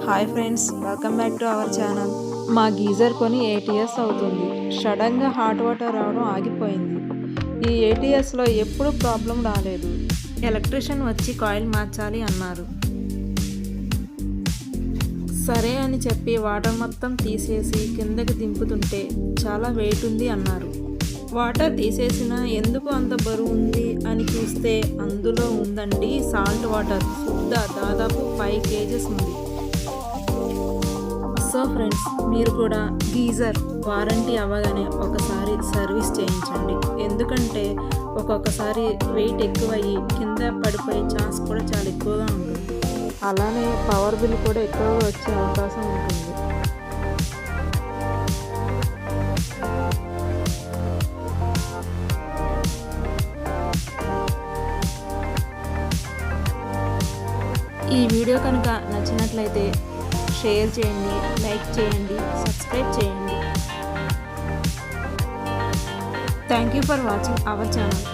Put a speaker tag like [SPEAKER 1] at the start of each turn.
[SPEAKER 1] Hi friends, welcome back to our channel. మా geyser కొని 8 years అవుతుంది. సడన్గా హాట్ వాటర్ రావడం ఆగిపోయింది. ఈ 8 ఇయర్స్లో ఎప్పుడూ ప్రాబ్లం రాలేదు. ఎలక్ట్రీషియన్ వచ్చి కాయిల్ మార్చాలి అన్నారు. సరే అని చెప్పి వాటర్ మొత్తం తీసేసి కిందకి దింపుతుంటే చాలా వెయిట్ ఉంది అన్నారు. వాటర్ తీసేసినా ఎందుకు అంత బరువు ఉంది అని చూస్తే అందులో ఉందండి సాల్ట్ వాటర్. దాదాపు 5 kgs ఉంది. సో ఫ్రెండ్స్, మీరు కూడా గీజర్ వారంటీ అవ్వగానే ఒకసారి సర్వీస్ చేయించండి. ఎందుకంటే ఒక్కొక్కసారి వెయిట్ ఎక్కువయ్యి కింద పడిపోయే ఛాన్స్ కూడా చాలా ఎక్కువగా ఉంటుంది. అలానే పవర్ బిల్ కూడా ఎక్కువగా వచ్చే అవకాశం ఉంటుంది. ఈ వీడియో కనుక నచ్చినట్లయితే షేర్ చేయండి, లైక్ చేయండి, సబ్స్క్రైబ్ చేయండి. Thank you for watching our channel.